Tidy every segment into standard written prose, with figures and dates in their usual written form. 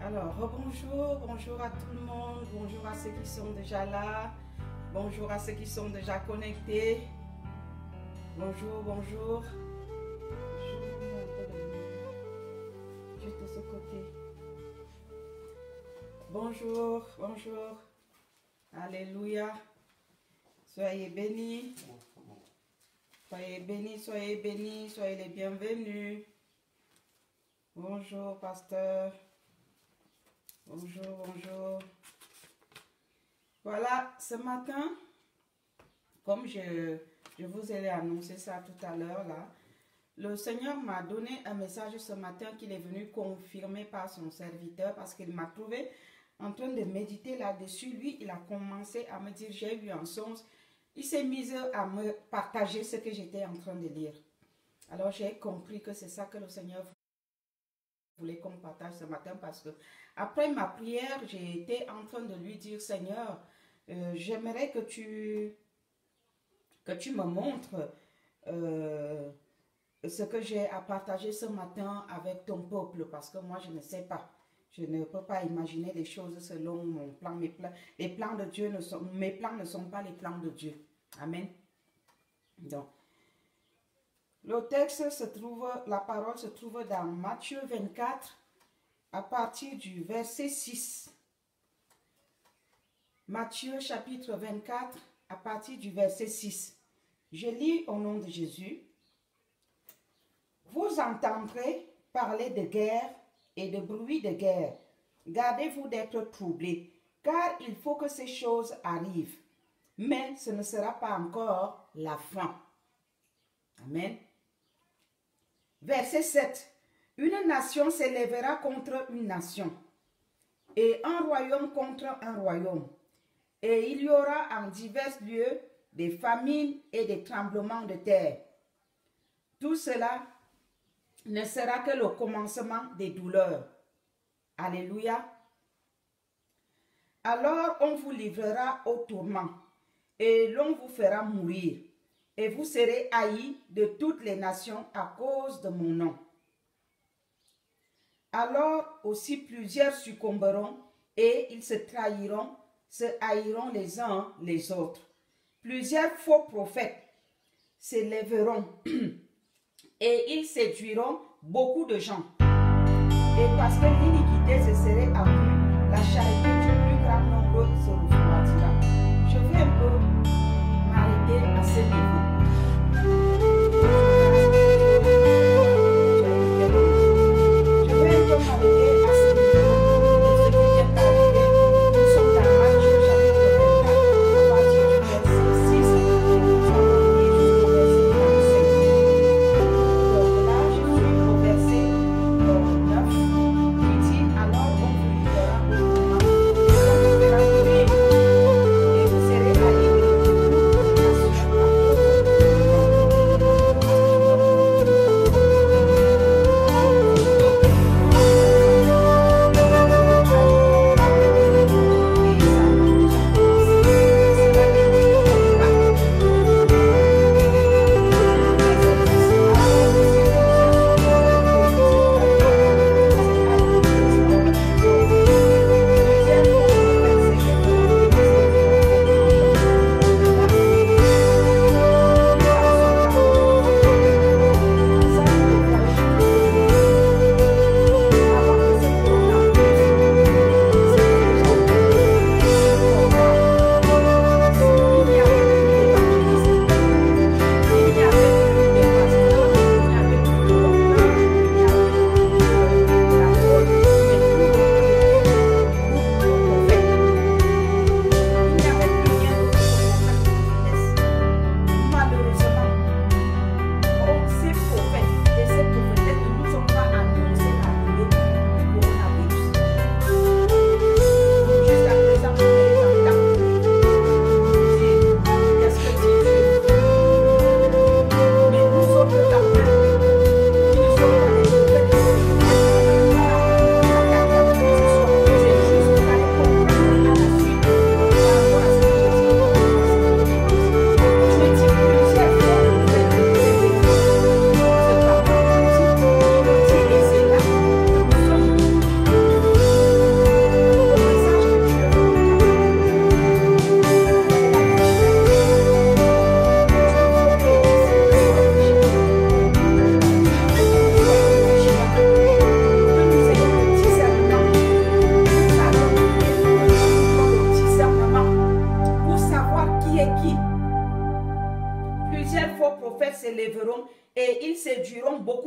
Alors, rebonjour, bonjour à tout le monde, bonjour à ceux qui sont déjà là, bonjour à ceux qui sont déjà connectés. Bonjour, bonjour. Juste de ce côté. Bonjour, bonjour. Alléluia. Soyez bénis. Soyez bénis, soyez bénis, soyez les bienvenus. Bonjour, pasteur. Bonjour, bonjour. Voilà, ce matin, comme je vous ai annoncé ça tout à l'heure, là, le Seigneur m'a donné un message ce matin qu'il est venu confirmer par son serviteur parce qu'il m'a trouvé en train de méditer là-dessus. Lui, il a commencé à me dire, j'ai eu un songe. Il s'est mis à me partager ce que j'étais en train de lire. Alors, j'ai compris que c'est ça que le Seigneur voulait qu'on partage ce matin parce que après ma prière, j'ai été en train de lui dire, Seigneur, j'aimerais que tu me montres ce que j'ai à partager ce matin avec ton peuple parce que moi, je ne sais pas. Je ne peux pas imaginer les choses selon mon plan. Les plans de Dieu mes plans ne sont pas les plans de Dieu. Amen. Donc, le texte se trouve, la parole se trouve dans Matthieu 24 à partir du verset 6. Matthieu chapitre 24 à partir du verset 6. Je lis au nom de Jésus. Vous entendrez parler de guerre et de bruit de guerre. Gardez-vous d'être troublés, car il faut que ces choses arrivent. Mais ce ne sera pas encore la fin. Amen. Verset 7. Une nation s'élèvera contre une nation, et un royaume contre un royaume. Et il y aura en divers lieux des famines et des tremblements de terre. Tout cela ne sera que le commencement des douleurs. Alléluia. Alors on vous livrera au tourment, et l'on vous fera mourir, et vous serez haïs de toutes les nations à cause de mon nom. Alors aussi plusieurs succomberont, et ils se trahiront, se haïront les uns les autres. Plusieurs faux prophètes s'élèveront, et ils séduiront beaucoup de gens. Et parce que l'iniquité se serait accrue, la charité du plus grand nombre se refroidira. Je vais un peu m'arrêter à ce niveau. Je vais un peu m'arrêter à ce niveau. Ce qui vient d'arriver, nous sommes dans Matthieu chapitre 24, à partir du verset 6, et nous allons lire jusqu'au verset 35. Donc là, je suis au verset 9, qui dit, alors on vous livrera au tourment, et on vous fera mourir.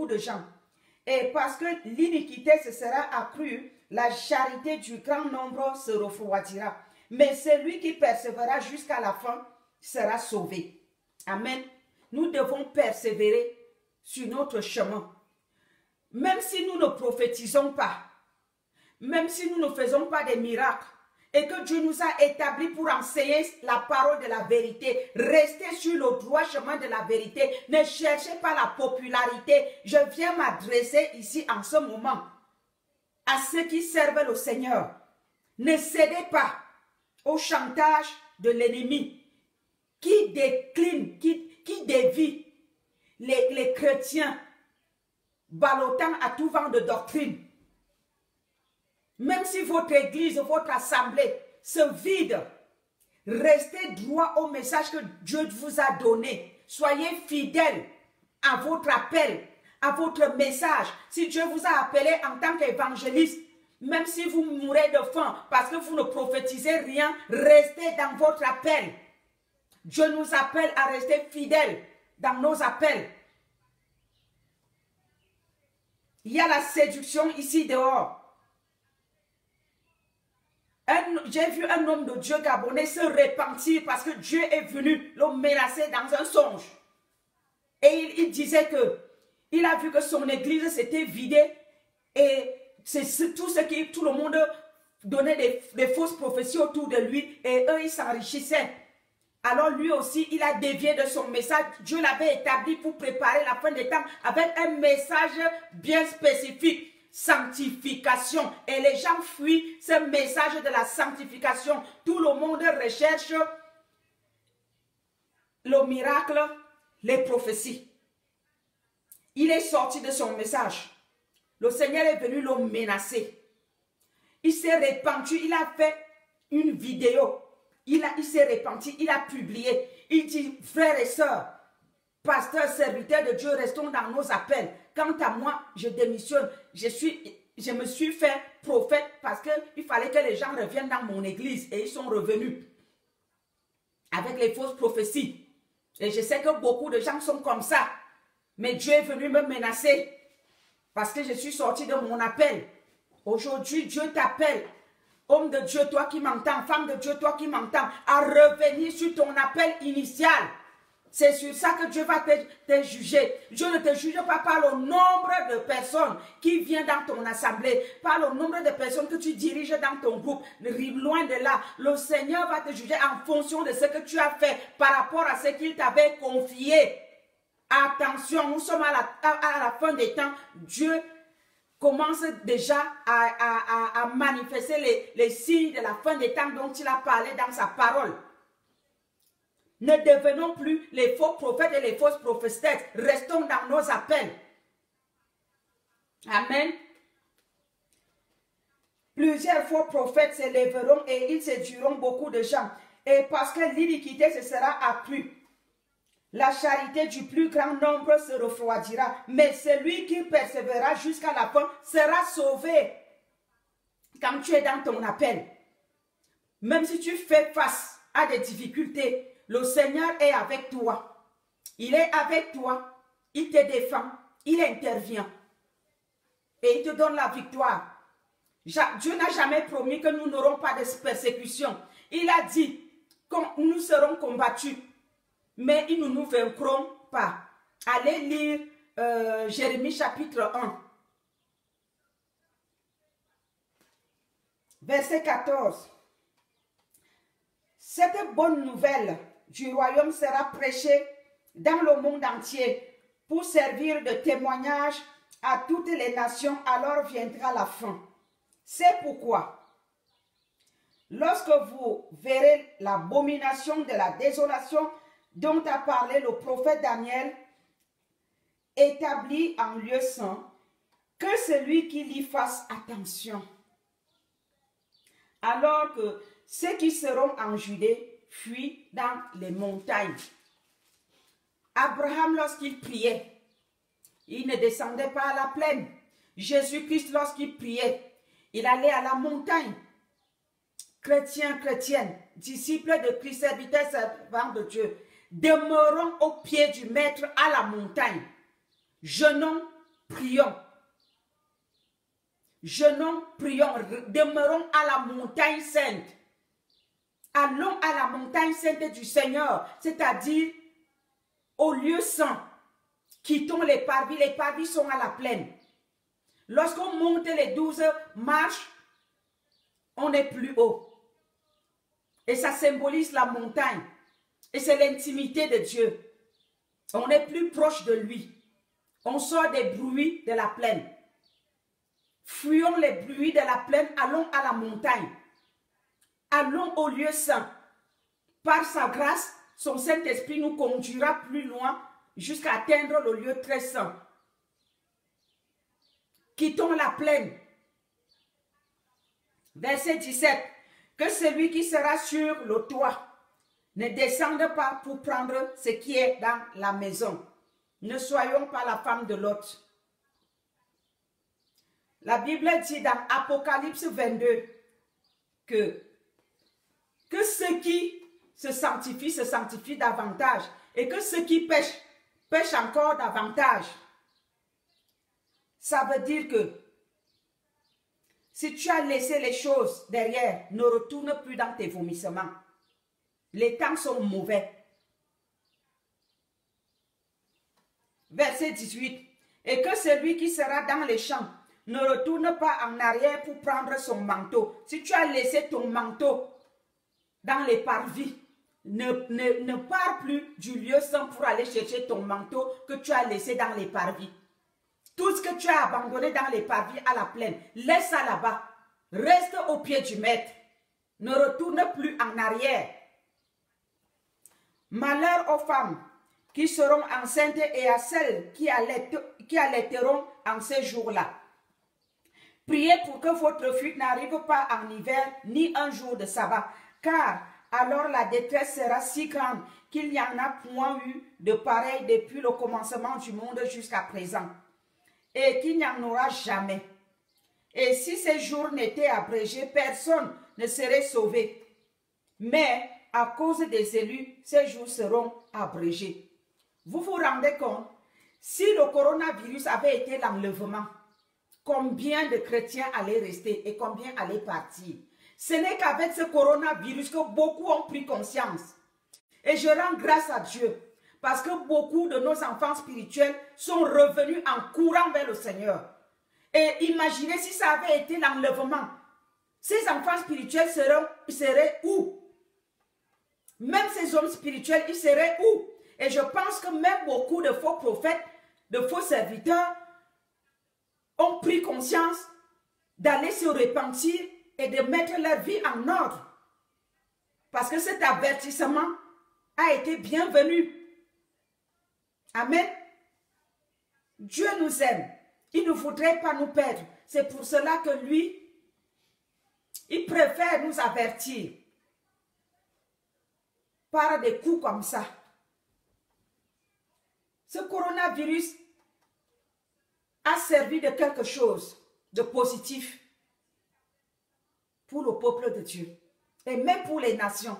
beaucoup de gens. Et parce que l'iniquité se sera accrue, la charité du grand nombre se refroidira. Mais celui qui persévérera jusqu'à la fin sera sauvé. Amen. Nous devons persévérer sur notre chemin. Même si nous ne prophétisons pas, même si nous ne faisons pas des miracles, et que Dieu nous a établis pour enseigner la parole de la vérité, restez sur le droit chemin de la vérité, ne cherchez pas la popularité. Je viens m'adresser ici en ce moment à ceux qui servent le Seigneur. Ne cédez pas au chantage de l'ennemi qui décline, qui dévie les chrétiens, ballottant à tout vent de doctrine. Même si votre église, votre assemblée se vide, restez droit au message que Dieu vous a donné. Soyez fidèles à votre appel, à votre message. Si Dieu vous a appelé en tant qu'évangéliste, même si vous mourrez de faim parce que vous ne prophétisez rien, restez dans votre appel. Dieu nous appelle à rester fidèles dans nos appels. Il y a la séduction ici dehors. J'ai vu un homme de Dieu gabonais se repentir parce que Dieu est venu le menacer dans un songe. Et il disait que il a vu que son église s'était vidée et c'est tout le monde donnait des fausses prophéties autour de lui et eux ils s'enrichissaient. Alors lui aussi il a dévié de son message. Dieu l'avait établi pour préparer la fin des temps avec un message bien spécifique. Sanctification. Et les gens fuient ce message de la sanctification. Tout le monde recherche le miracle, les prophéties. Il est sorti de son message. Le Seigneur est venu le menacer. Il s'est répandu, il a fait une vidéo. Il s'est repenti, il a publié. Il dit, frères et sœurs, pasteurs, serviteurs de Dieu, restons dans nos appels. Quant à moi, je démissionne. Je me suis fait prophète parce qu'il fallait que les gens reviennent dans mon église. Et ils sont revenus avec les fausses prophéties. Et je sais que beaucoup de gens sont comme ça. Mais Dieu est venu me menacer parce que je suis sorti de mon appel. Aujourd'hui, Dieu t'appelle. Homme de Dieu, toi qui m'entends, femme de Dieu, toi qui m'entends, à revenir sur ton appel initial. C'est sur ça que Dieu va te juger. Dieu ne te juge pas par le nombre de personnes qui viennent dans ton assemblée, par le nombre de personnes que tu diriges dans ton groupe. Loin de là, le Seigneur va te juger en fonction de ce que tu as fait par rapport à ce qu'il t'avait confié. Attention, nous sommes à la fin des temps. Dieu commence déjà à manifester les signes de la fin des temps dont il a parlé dans sa parole. Ne devenons plus les faux prophètes et les fausses prophétesses. Restons dans nos appels. Amen. Plusieurs faux prophètes s'élèveront et ils séduiront beaucoup de gens. Et parce que l'iniquité se sera accrue, la charité du plus grand nombre se refroidira. Mais celui qui persévérera jusqu'à la fin sera sauvé. Quand tu es dans ton appel, même si tu fais face à des difficultés, le Seigneur est avec toi. Il est avec toi. Il te défend. Il intervient. Et il te donne la victoire. Dieu n'a jamais promis que nous n'aurons pas de persécution. Il a dit que nous serons combattus. Mais ils ne nous vaincront pas. Allez lire Jérémie chapitre 1. Verset 14. Cette bonne nouvelle du royaume sera prêchée dans le monde entier pour servir de témoignage à toutes les nations, alors viendra la fin. C'est pourquoi, lorsque vous verrez l'abomination de la désolation dont a parlé le prophète Daniel, établi en lieu saint, que celui qui y fasse attention. Alors que ceux qui seront en Judée fuient dans les montagnes. Abraham, lorsqu'il priait, il ne descendait pas à la plaine. Jésus-Christ, lorsqu'il priait, il allait à la montagne. Chrétiens, chrétiennes, disciples de Christ, serviteurs, servants de Dieu, demeurons au pied du Maître à la montagne. Jeûnons, prions. Jeûnons, prions, demeurons à la montagne sainte. Allons à la montagne sainte du Seigneur, c'est-à-dire au lieu saint. Quittons les parvis sont à la plaine. Lorsqu'on monte les 12 marches, on est plus haut. Et ça symbolise la montagne. Et c'est l'intimité de Dieu. On est plus proche de lui. On sort des bruits de la plaine. Fuyons les bruits de la plaine, allons à la montagne. Allons au lieu saint. Par sa grâce, son Saint-Esprit nous conduira plus loin jusqu'à atteindre le lieu très saint. Quittons la plaine. Verset 17. Que celui qui sera sur le toit ne descende pas pour prendre ce qui est dans la maison. Ne soyons pas la femme de l'autre. La Bible dit dans Apocalypse 22 que ceux qui se sanctifient davantage et que ceux qui pêchent encore davantage. Ça veut dire que si tu as laissé les choses derrière, ne retourne plus dans tes vomissements. Les temps sont mauvais. Verset 18. Et que celui qui sera dans les champs ne retourne pas en arrière pour prendre son manteau. Si tu as laissé ton manteau dans les parvis, ne pars plus du lieu saint pour aller chercher ton manteau que tu as laissé dans les parvis. Tout ce que tu as abandonné dans les parvis à la plaine, laisse ça là-bas. Reste au pied du maître. Ne retourne plus en arrière. Malheur aux femmes qui seront enceintes et à celles qui allaiteront en ces jours-là. Priez pour que votre fuite n'arrive pas en hiver ni un jour de sabbat, car alors la détresse sera si grande qu'il n'y en a point eu de pareil depuis le commencement du monde jusqu'à présent, et qu'il n'y en aura jamais. Et si ces jours n'étaient abrégés, personne ne serait sauvé. Mais à cause des élus, ces jours seront abrégés. Vous vous rendez compte? Si le coronavirus avait été l'enlèvement, combien de chrétiens allaient rester et combien allaient partir? Ce n'est qu'avec ce coronavirus que beaucoup ont pris conscience. Et je rends grâce à Dieu parce que beaucoup de nos enfants spirituels sont revenus en courant vers le Seigneur. Et imaginez si ça avait été l'enlèvement. Ces enfants spirituels seraient où? Même ces hommes spirituels, ils seraient où? Et je pense que même beaucoup de faux prophètes, de faux serviteurs ont pris conscience d'aller se repentir et de mettre leur vie en ordre. Parce que cet avertissement a été bienvenu. Amen. Dieu nous aime. Il ne voudrait pas nous perdre. C'est pour cela que lui, il préfère nous avertir par des coups comme ça. Ce coronavirus a servi de quelque chose de positif pour le peuple de Dieu et même pour les nations.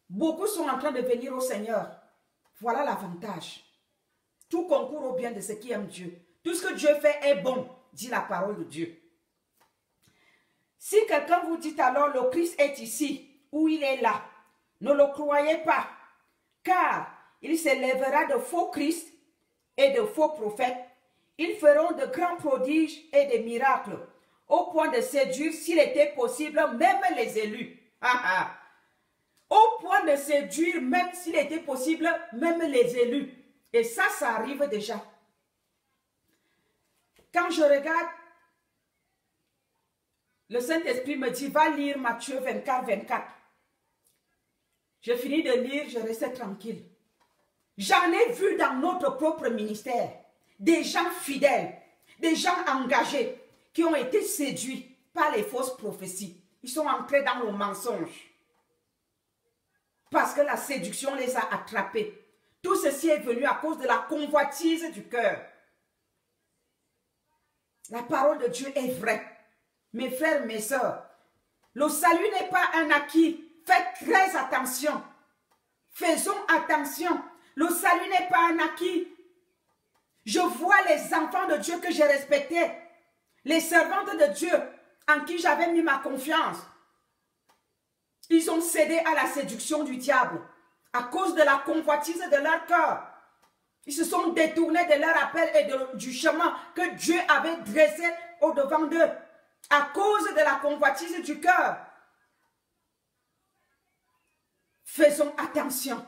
Beaucoup sont en train de venir au Seigneur. Voilà l'avantage. Tout concourt au bien de ceux qui aiment Dieu. Tout ce que Dieu fait est bon, dit la parole de Dieu. Si quelqu'un vous dit alors le Christ est ici ou il est là, ne le croyez pas, car il s'élèvera de faux Christ et de faux prophètes. Ils feront de grands prodiges et des miracles, au point de séduire, s'il était possible, même les élus. Au point de séduire, même s'il était possible, même les élus. Et ça arrive déjà. Quand je regarde, le Saint-Esprit me dit, va lire Matthieu 24, 24. Je finis de lire, je restais tranquille. J'en ai vu dans notre propre ministère des gens fidèles, des gens engagés qui ont été séduits par les fausses prophéties. Ils sont entrés dans le mensonge parce que la séduction les a attrapés. Tout ceci est venu à cause de la convoitise du cœur. La parole de Dieu est vraie. Mes frères, mes sœurs, le salut n'est pas un acquis. Faites très attention. Faisons attention. Le salut n'est pas un acquis. Je vois les enfants de Dieu que j'ai respectés, les servantes de Dieu en qui j'avais mis ma confiance. Ils ont cédé à la séduction du diable à cause de la convoitise de leur cœur. Ils se sont détournés de leur appel et du chemin que Dieu avait dressé au-devant d'eux à cause de la convoitise du cœur. Faisons attention.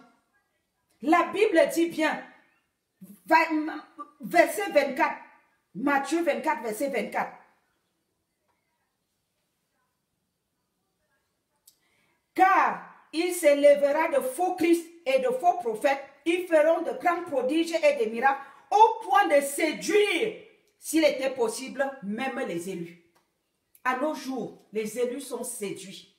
La Bible dit bien, verset 24, Matthieu 24, verset 24. Car il s'élèvera de faux Christ et de faux prophètes, ils feront de grands prodiges et des miracles au point de séduire, s'il était possible, même les élus. À nos jours, les élus sont séduits.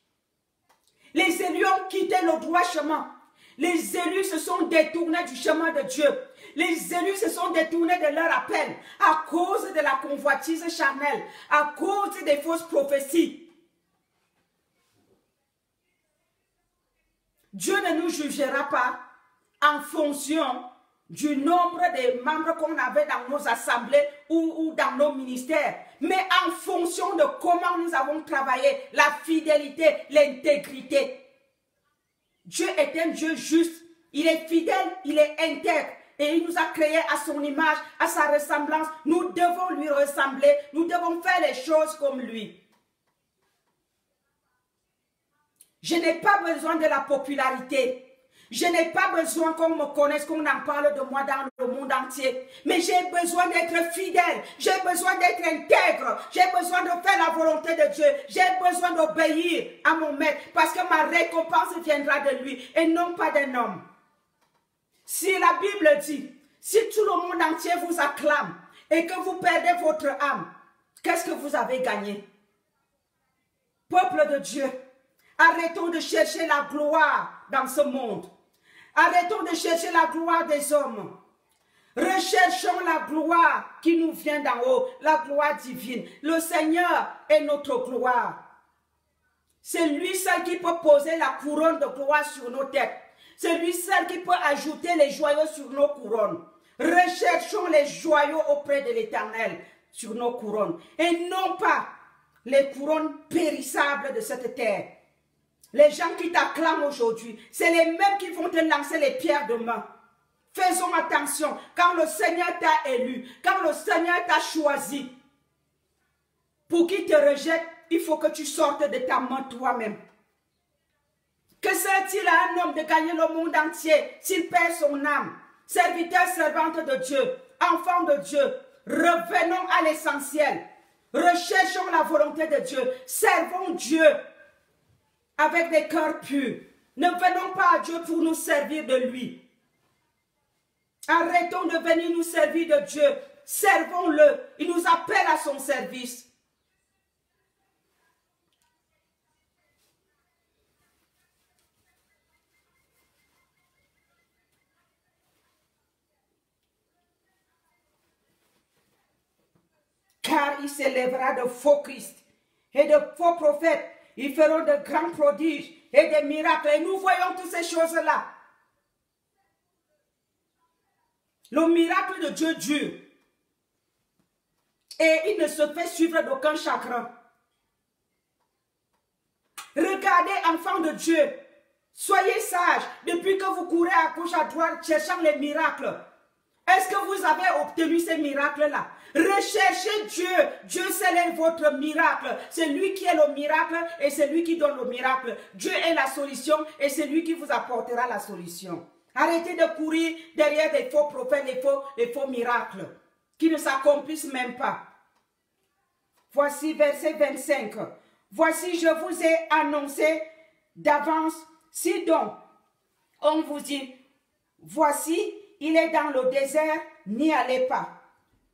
Les élus ont quitté le droit chemin. Les élus se sont détournés du chemin de Dieu. Les élus se sont détournés de leur appel à cause de la convoitise charnelle, à cause des fausses prophéties. Dieu ne nous jugera pas en fonction du nombre de membres qu'on avait dans nos assemblées ou dans nos ministères, mais en fonction de comment nous avons travaillé, la fidélité, l'intégrité. Dieu est un Dieu juste, il est fidèle, il est intègre et il nous a créés à son image, à sa ressemblance. Nous devons lui ressembler, nous devons faire les choses comme lui. Je n'ai pas besoin de la popularité. Je n'ai pas besoin qu'on me connaisse, qu'on en parle de moi dans le monde entier. Mais j'ai besoin d'être fidèle. J'ai besoin d'être intègre. J'ai besoin de faire la volonté de Dieu. J'ai besoin d'obéir à mon maître parce que ma récompense viendra de lui et non pas d'un homme. Si la Bible dit, si tout le monde entier vous acclame et que vous perdez votre âme, qu'est-ce que vous avez gagné? Peuple de Dieu, arrêtons de chercher la gloire dans ce monde. Arrêtons de chercher la gloire des hommes. Recherchons la gloire qui nous vient d'en haut, la gloire divine. Le Seigneur est notre gloire. C'est lui seul qui peut poser la couronne de gloire sur nos têtes. C'est lui seul qui peut ajouter les joyaux sur nos couronnes. Recherchons les joyaux auprès de l'Éternel sur nos couronnes. Et non pas les couronnes périssables de cette terre. Les gens qui t'acclament aujourd'hui, c'est les mêmes qui vont te lancer les pierres demain. Faisons attention, quand le Seigneur t'a élu, quand le Seigneur t'a choisi, pour qu'il te rejette, il faut que tu sortes de ta main toi-même. Que sert-il à un homme de gagner le monde entier s'il perd son âme? Serviteur, servante de Dieu, enfant de Dieu, revenons à l'essentiel. Recherchons la volonté de Dieu, servons Dieu avec des cœurs purs. Ne venons pas à Dieu pour nous servir de lui. Arrêtons de venir nous servir de Dieu. Servons-le. Il nous appelle à son service. Car il s'élèvera de faux Christ et de faux prophètes. Ils feront de grands prodiges et des miracles. Et nous voyons toutes ces choses-là. Le miracle de Dieu dure. Et il ne se fait suivre d'aucun chagrin. Regardez, enfants de Dieu. Soyez sages. Depuis que vous courez à gauche, à droite, cherchant les miracles. Est-ce que vous avez obtenu ces miracles-là? Recherchez Dieu. Dieu, c'est votre miracle. C'est lui qui est le miracle et c'est lui qui donne le miracle. Dieu est la solution et c'est lui qui vous apportera la solution. Arrêtez de courir derrière des faux prophètes, les faux miracles qui ne s'accomplissent même pas. Voici verset 25. Voici, je vous ai annoncé d'avance. Si donc on vous dit, voici, il est dans le désert, n'y allez pas.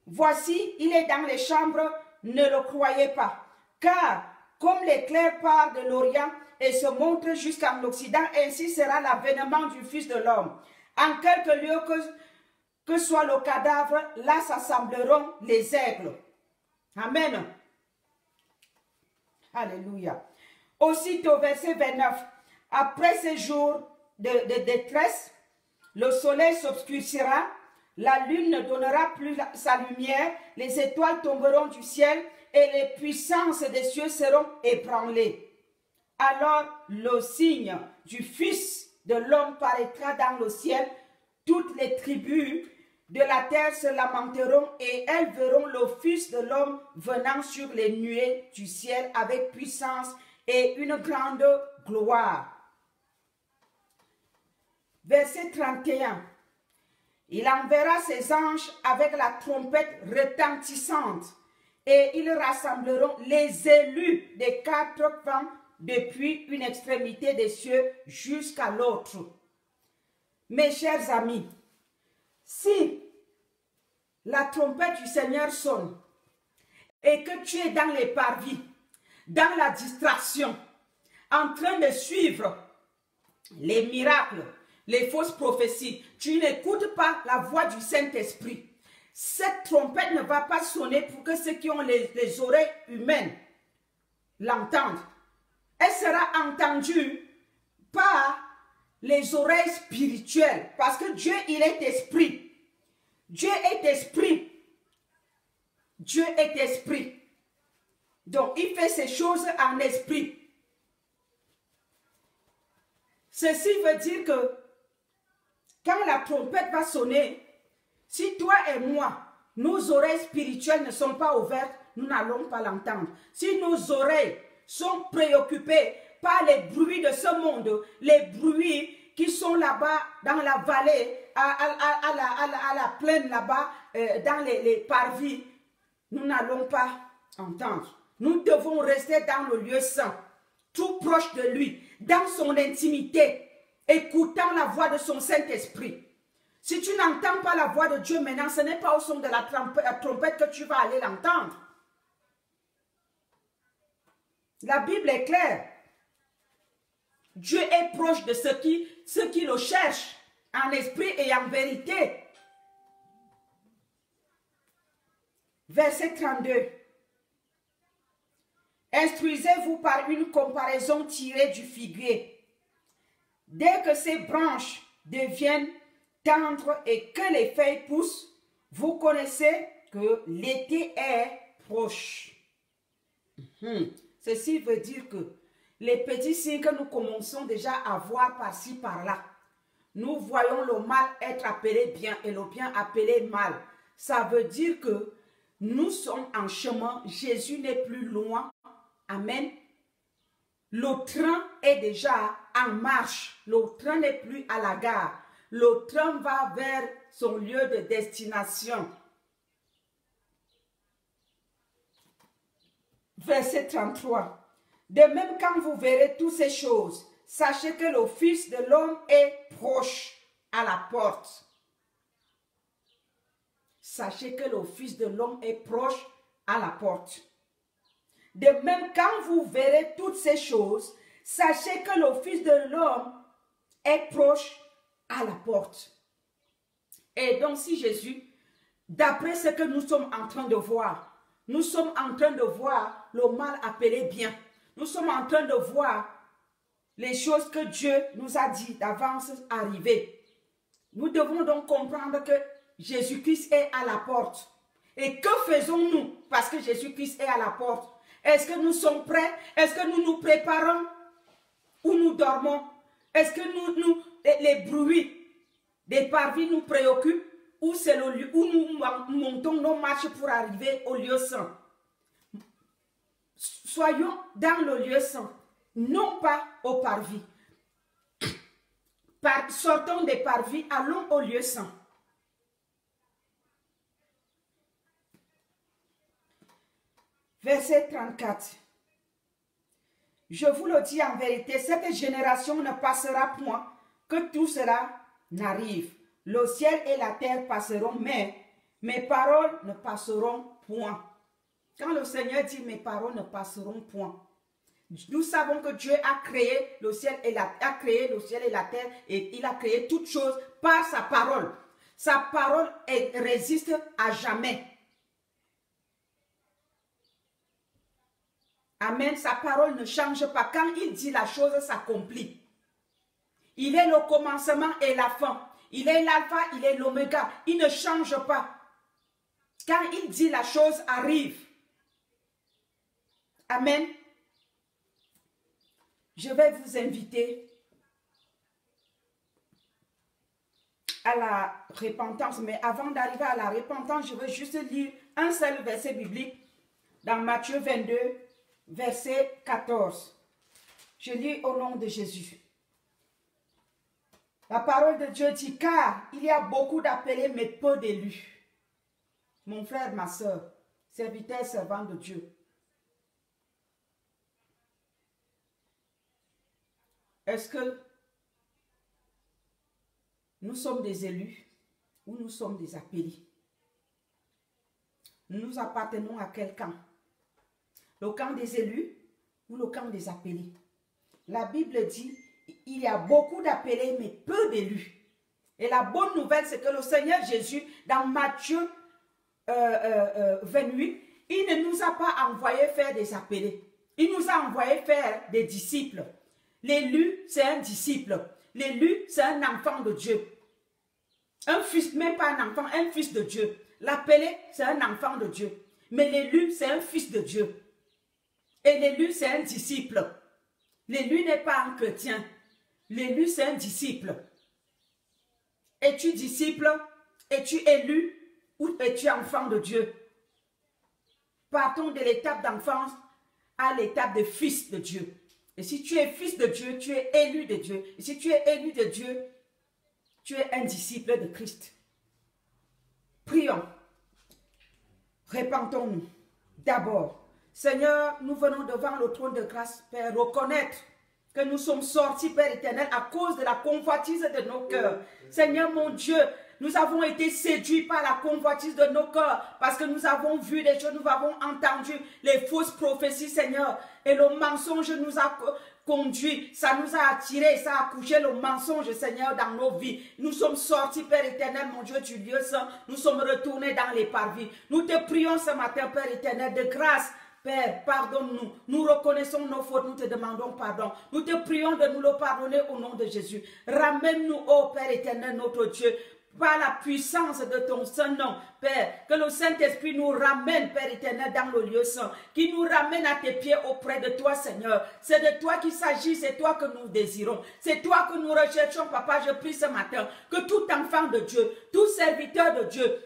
Voici, il est dans les chambres, ne le croyez pas. Car, comme l'éclair part de l'Orient et se montre jusqu'en Occident, ainsi sera l'avènement du Fils de l'homme. En quelque lieu que soit le cadavre, là s'assembleront les aigles. Amen. Alléluia. Aussitôt, verset 29. Après ces jours de détresse, le soleil s'obscurcira, La lune ne donnera plus sa lumière, les étoiles tomberont du ciel et les puissances des cieux seront ébranlées. Alors le signe du Fils de l'homme paraîtra dans le ciel. Toutes les tribus de la terre se lamenteront et elles verront le Fils de l'homme venant sur les nuées du ciel avec puissance et une grande gloire. Verset 31. Il enverra ses anges avec la trompette retentissante et ils rassembleront les élus des 4 vents depuis une extrémité des cieux jusqu'à l'autre. Mes chers amis, si la trompette du Seigneur sonne et que tu es dans les parvis, dans la distraction, en train de suivre les miracles, les fausses prophéties, tu n'écoutes pas la voix du Saint-Esprit. Cette trompette ne va pas sonner pour que ceux qui ont les oreilles humaines l'entendent. Elle sera entendue par les oreilles spirituelles, parce que Dieu, il est esprit. Dieu est esprit. Dieu est esprit. Donc, il fait ces choses en esprit. Ceci veut dire que quand la trompette va sonner, si toi et moi, nos oreilles spirituelles ne sont pas ouvertes, nous n'allons pas l'entendre. Si nos oreilles sont préoccupées par les bruits de ce monde, les bruits qui sont là-bas dans la vallée, à la plaine là-bas, dans les parvis, nous n'allons pas entendre. Nous devons rester dans le lieu saint, tout proche de lui, dans son intimité, écoutant la voix de son Saint-Esprit. Si tu n'entends pas la voix de Dieu maintenant, ce n'est pas au son de la trompette que tu vas aller l'entendre. La Bible est claire. Dieu est proche de ceux qui le cherchent en esprit et en vérité. Verset 32. Instruisez-vous par une comparaison tirée du figuier. Dès que ses branches deviennent tendres et que les feuilles poussent, vous connaissez que l'été est proche. Ceci veut dire que les petits signes que nous commençons déjà à voir par-ci, par-là, nous voyons le mal être appelé bien et le bien appelé mal. Ça veut dire que nous sommes en chemin, Jésus n'est plus loin. Amen. Le train est déjà en marche. Le train n'est plus à la gare. Le train va vers son lieu de destination. Verset 33. De même, quand vous verrez toutes ces choses, sachez que le Fils de l'homme est proche à la porte. Sachez que le Fils de l'homme est proche à la porte. De même, quand vous verrez toutes ces choses, sachez que le Fils de l'homme est proche à la porte. Et donc, si Jésus, d'après ce que nous sommes en train de voir, nous sommes en train de voir le mal appelé bien. Nous sommes en train de voir les choses que Dieu nous a dit d'avance arriver. Nous devons donc comprendre que Jésus-Christ est à la porte. Et que faisons-nous parce que Jésus-Christ est à la porte? Est-ce que nous sommes prêts? Est-ce que nous nous préparons? Ou nous dormons? Est-ce que les bruits des parvis nous préoccupent? Ou c'est le lieu où nous montons nos marches pour arriver au lieu saint? Soyons dans le lieu saint, non pas au parvis. Sortons des parvis, allons au lieu saint. Verset 34. Je vous le dis en vérité, cette génération ne passera point que tout cela n'arrive. Le ciel et la terre passeront, mais mes paroles ne passeront point. Quand le Seigneur dit mes paroles ne passeront point, nous savons que Dieu a créé le ciel et la terre et il a créé toutes choses par sa parole. Sa parole résiste à jamais. Amen. Sa parole ne change pas. Quand il dit la chose s'accomplit. Il est le commencement et la fin. Il est l'alpha, il est l'oméga. Il ne change pas. Quand il dit, la chose arrive. Amen. Je vais vous inviter à la repentance. Mais avant d'arriver à la repentance, je veux juste lire un seul verset biblique dans Matthieu 22, verset 14. Je lis au nom de Jésus. La parole de Dieu dit, car il y a beaucoup d'appelés, mais peu d'élus. Mon frère, ma soeur, serviteur, servant de Dieu. Est-ce que nous sommes des élus ou nous sommes des appelés? Nous appartenons à quel camp? Le camp des élus ou le camp des appelés? La Bible dit, il y a beaucoup d'appelés, mais peu d'élus. Et la bonne nouvelle, c'est que le Seigneur Jésus, dans Matthieu 28, il ne nous a pas envoyé faire des appelés. Il nous a envoyé faire des disciples. L'élu, c'est un disciple. L'élu, c'est un enfant de Dieu. Un fils, même pas un enfant, un fils de Dieu. L'appelé, c'est un enfant de Dieu. Mais l'élu, c'est un fils de Dieu. Et l'élu, c'est un disciple. L'élu n'est pas un chrétien. L'élu, c'est un disciple. Es-tu disciple? Es-tu élu? Ou es-tu enfant de Dieu? Partons de l'étape d'enfance à l'étape de fils de Dieu. Et si tu es fils de Dieu, tu es élu de Dieu. Et si tu es élu de Dieu, tu es un disciple de Christ. Prions. Repentons-nous. D'abord, Seigneur, nous venons devant le trône de grâce, Père, reconnaître que nous sommes sortis, Père éternel, à cause de la convoitise de nos cœurs. Seigneur, mon Dieu, nous avons été séduits par la convoitise de nos cœurs parce que nous avons vu des choses, nous avons entendu les fausses prophéties, Seigneur. Et le mensonge nous a conduits, ça nous a attirés, ça a couché le mensonge, Seigneur, dans nos vies. Nous sommes sortis, Père éternel, mon Dieu, du lieu saint. Nous sommes retournés dans les parvis. Nous te prions ce matin, Père éternel, de grâce. Père, pardonne-nous. Nous reconnaissons nos fautes, nous te demandons pardon. Nous te prions de nous le pardonner au nom de Jésus. Ramène-nous, ô Père éternel, notre Dieu, par la puissance de ton Saint-Nom, Père, que le Saint-Esprit nous ramène, Père éternel, dans le lieu saint, qui nous ramène à tes pieds auprès de toi, Seigneur. C'est de toi qu'il s'agit, c'est toi que nous désirons, c'est toi que nous recherchons, Papa. Je prie ce matin que tout enfant de Dieu, tout serviteur de Dieu,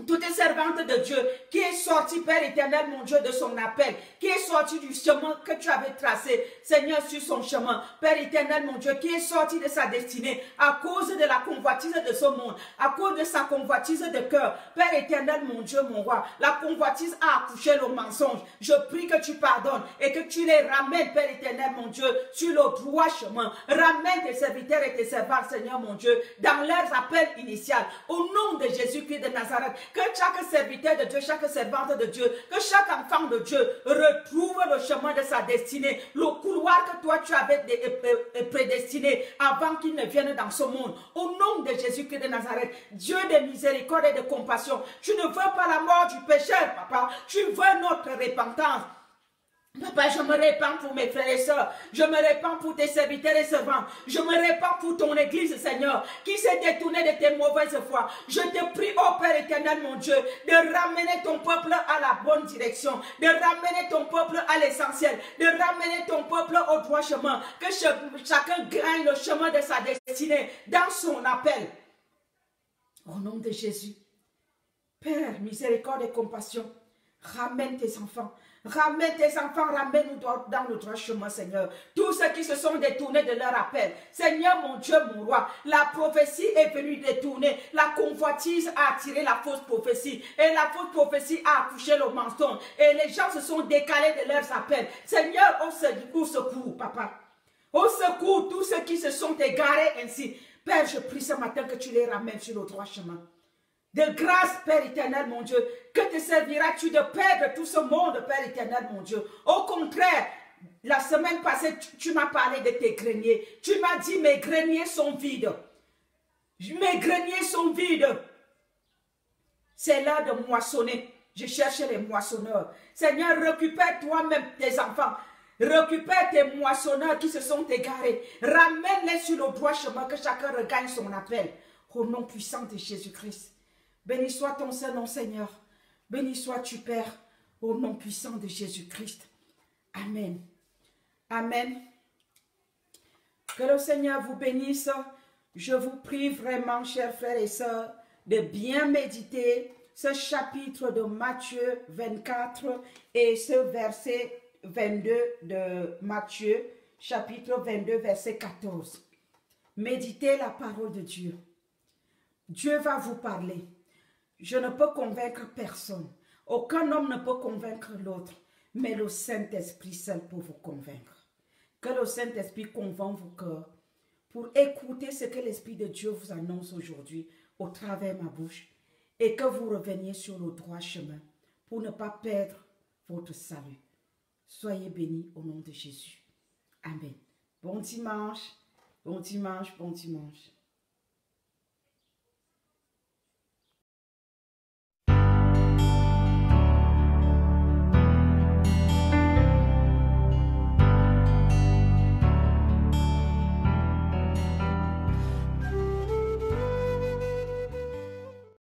toute servante de Dieu qui est sortie, Père éternel, mon Dieu, de son appel, qui est sortie du chemin que tu avais tracé, Seigneur, sur son chemin, Père éternel, mon Dieu, qui est sortie de sa destinée à cause de la convoitise de ce monde, à cause de sa convoitise de cœur, Père éternel, mon Dieu, mon roi, la convoitise a accouché le mensonge. Je prie que tu pardonnes et que tu les ramènes, Père éternel, mon Dieu, sur le droit chemin. Ramène tes serviteurs et tes servantes, Seigneur, mon Dieu, dans leurs appels initiaux, au nom de Jésus-Christ de Nazareth. Que chaque serviteur de Dieu, chaque servante de Dieu, que chaque enfant de Dieu retrouve le chemin de sa destinée, le couloir que toi tu avais prédestiné avant qu'il ne vienne dans ce monde. Au nom de Jésus-Christ de Nazareth, Dieu de miséricorde et de compassion, tu ne veux pas la mort du pécheur, Papa, tu veux notre repentance. Papa, je me répands pour mes frères et sœurs. Je me répands pour tes serviteurs et servants. Je me répands pour ton église, Seigneur, qui s'est détournée de tes mauvaises voies. Je te prie, ô Père éternel, mon Dieu, de ramener ton peuple à la bonne direction, de ramener ton peuple à l'essentiel, de ramener ton peuple au droit chemin, que chacun gagne le chemin de sa destinée dans son appel. Au nom de Jésus, Père, miséricorde et compassion, ramène tes enfants. Ramène tes enfants, ramène-nous dans le droit chemin, Seigneur. Tous ceux qui se sont détournés de leur appel. Seigneur, mon Dieu, mon roi, la prophétie est venue détourner. La convoitise a attiré la fausse prophétie. Et la fausse prophétie a accouché le mensonge. Et les gens se sont décalés de leurs appels. Seigneur, au secours, Papa. Au secours, tous ceux qui se sont égarés ainsi. Père, je prie ce matin que tu les ramènes sur le droit chemin. De grâce, Père éternel, mon Dieu, que te serviras-tu de perdre tout ce monde, Père éternel, mon Dieu? Au contraire, la semaine passée, tu m'as parlé de tes greniers. Tu m'as dit, mes greniers sont vides. Mes greniers sont vides. C'est l'heure de moissonner. Je cherche les moissonneurs. Seigneur, récupère toi-même tes enfants. Récupère tes moissonneurs qui se sont égarés. Ramène-les sur le droit chemin, que chacun regagne son appel. au nom puissant de Jésus-Christ. Béni soit ton Saint-Nom, Seigneur. Béni sois-tu, Père, au nom puissant de Jésus-Christ. Amen. Amen. Que le Seigneur vous bénisse. Je vous prie vraiment, chers frères et sœurs, de bien méditer ce chapitre de Matthieu 24 et ce verset 22 de Matthieu, chapitre 22, verset 14. Méditez la parole de Dieu. Dieu va vous parler. Je ne peux convaincre personne. Aucun homme ne peut convaincre l'autre, mais le Saint-Esprit seul peut vous convaincre. Que le Saint-Esprit convainc vos cœurs pour écouter ce que l'Esprit de Dieu vous annonce aujourd'hui au travers de ma bouche et que vous reveniez sur le droit chemin pour ne pas perdre votre salut. Soyez bénis au nom de Jésus. Amen. Bon dimanche, bon dimanche, bon dimanche.